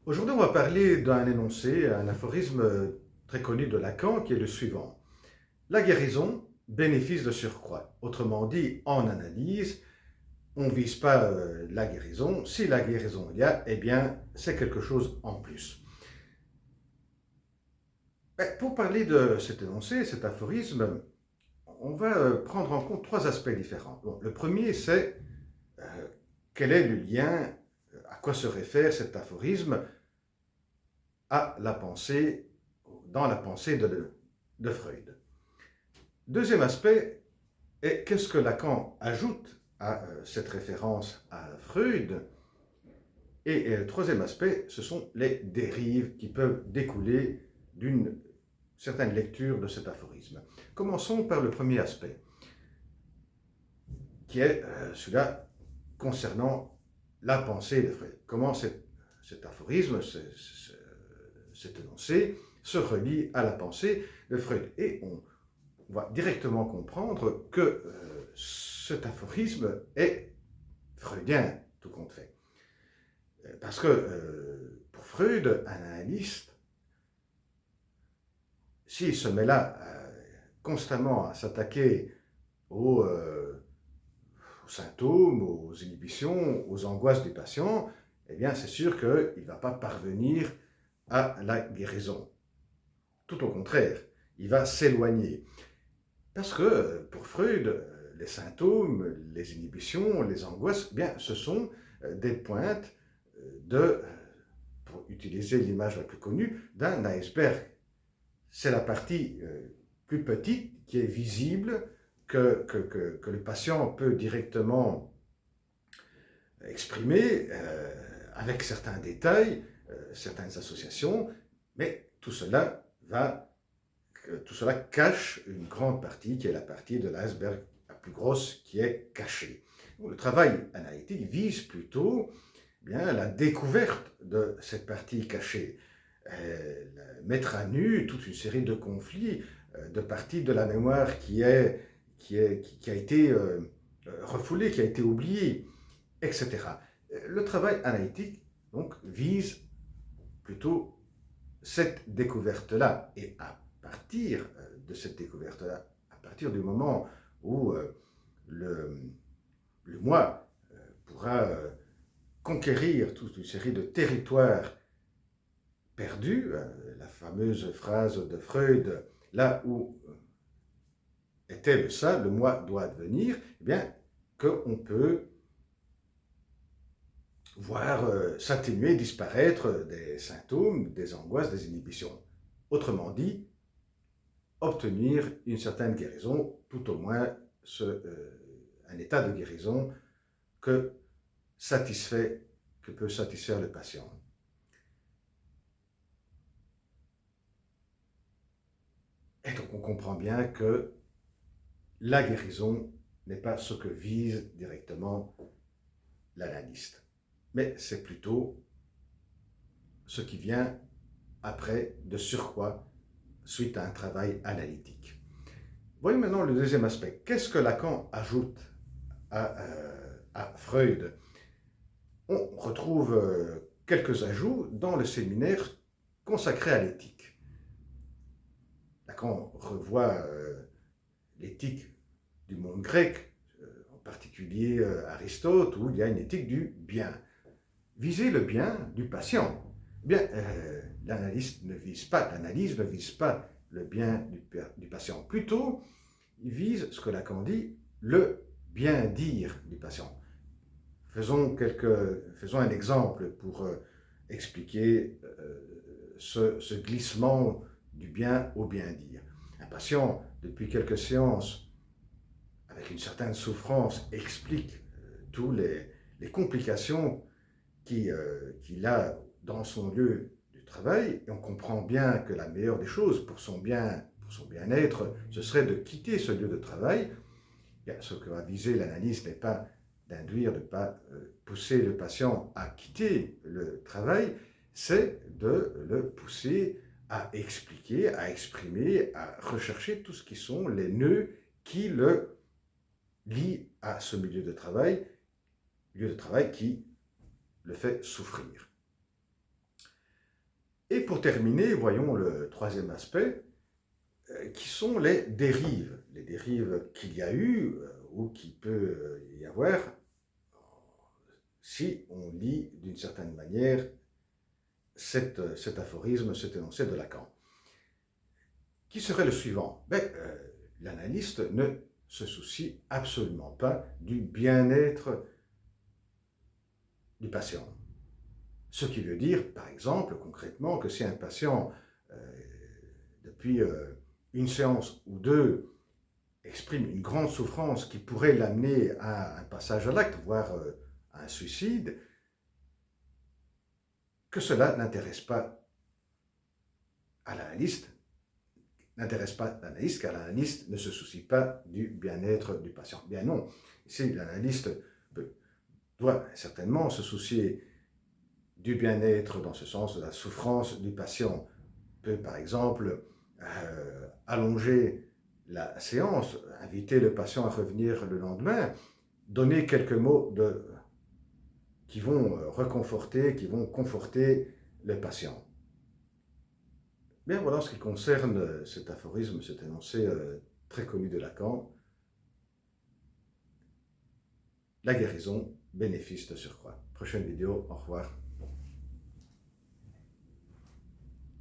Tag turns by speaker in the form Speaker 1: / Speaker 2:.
Speaker 1: Aujourd'hui, on va parler d'un énoncé, un aphorisme très connu de Lacan qui est le suivant. La guérison, bénéfice de surcroît. Autrement dit, en analyse, on ne vise pas la guérison. Si la guérison il y a, eh bien, c'est quelque chose en plus. Pour parler de cet énoncé, cet aphorisme, on va prendre en compte trois aspects différents. Bon, le premier, c'est euh, quel est le lien, à quoi se réfère cet aphorisme à la pensée, dans la pensée de Freud. Deuxième aspect est qu'est-ce que Lacan ajoute à cette référence à Freud. Et troisième aspect, ce sont les dérives qui peuvent découler d'une certaine lecture de cet aphorisme. Commençons par le premier aspect, qui est celui-là concernant la pensée de Freud. Comment cet aphorisme, cet énoncé, se relie à la pensée de Freud. Et on va directement comprendre que cet aphorisme est freudien, tout compte fait. Parce que pour Freud, un analyste, s'il se met là constamment à s'attaquer aux symptômes, aux inhibitions, aux angoisses du patient, eh bien c'est sûr qu'il ne va pas parvenir à la guérison. Tout au contraire, il va s'éloigner. Parce que pour Freud, les symptômes, les inhibitions, les angoisses, eh bien, ce sont des pointes de, pour utiliser l'image la plus connue, d'un iceberg. C'est la partie plus petite qui est visible, que le patient peut directement exprimer avec certains détails, certaines associations, mais tout cela cache une grande partie qui est la partie de l'iceberg la plus grosse qui est cachée. Le travail analytique vise plutôt bien la découverte de cette partie cachée, mettre à nu toute une série de conflits, de parties de la mémoire qui a été refoulée, qui a été oubliée, etc. Le travail analytique donc vise plutôt cette découverte-là. Et à partir de cette découverte-là, à partir du moment où le, le moi pourra conquérir toute une série de territoires perdus, la fameuse phrase de Freud, là où était le ça, le moi doit advenir, eh bien, qu'on peut voir s'atténuer, disparaître des symptômes, des angoisses, des inhibitions. Autrement dit, obtenir une certaine guérison, tout au moins un état de guérison que, que peut satisfaire le patient. Et donc on comprend bien que la guérison n'est pas ce que vise directement l'analyste, mais c'est plutôt ce qui vient après de surcroît suite à un travail analytique. Voyons maintenant le deuxième aspect. Qu'est-ce que Lacan ajoute à Freud? On retrouve quelques ajouts dans le séminaire consacré à l'éthique. Lacan revoit l'éthique du monde grec, en particulier Aristote, où il y a une éthique du bien. Viser le bien du patient. Eh bien, l'analyse ne vise pas le bien du patient. Plutôt, il vise ce que Lacan dit, le bien-dire du patient. Faisons un exemple pour expliquer ce glissement du bien au bien-dire. Un patient, depuis quelques séances, avec une certaine souffrance, explique toutes les complications qu'il a dans son lieu de travail, et on comprend bien que la meilleure des choses pour son bien-être, ce serait de quitter ce lieu de travail. Ce que va viser l'analyse n'est pas d'induire, de ne pas pousser le patient à quitter le travail, c'est de le pousser à expliquer, à exprimer, à rechercher tout ce qui sont les nœuds qui le lient à ce lieu de travail qui le fait souffrir. Et pour terminer, voyons le troisième aspect, qui sont les dérives qu'il y a eu ou qu'il peut y avoir si on lit d'une certaine manière cet aphorisme, cet énoncé de Lacan. Qui serait le suivant? L'analyste ne se soucie absolument pas du bien-être du patient. Ce qui veut dire, par exemple, concrètement, que si un patient, depuis une séance ou deux, exprime une grande souffrance qui pourrait l'amener à un passage à l'acte, voire à un suicide, que cela n'intéresse pas à l'analyste, car l'analyste ne se soucie pas du bien-être du patient. Bien non, ici l'analyste doit certainement se soucier du bien-être dans ce sens de la souffrance du patient, peut par exemple allonger la séance, inviter le patient à revenir le lendemain, donner quelques mots qui vont reconforter, qui vont conforter le patient. Bien, voilà en ce qui concerne cet aphorisme, cet énoncé très connu de Lacan. La guérison, bénéfice de surcroît. Prochaine vidéo, au revoir.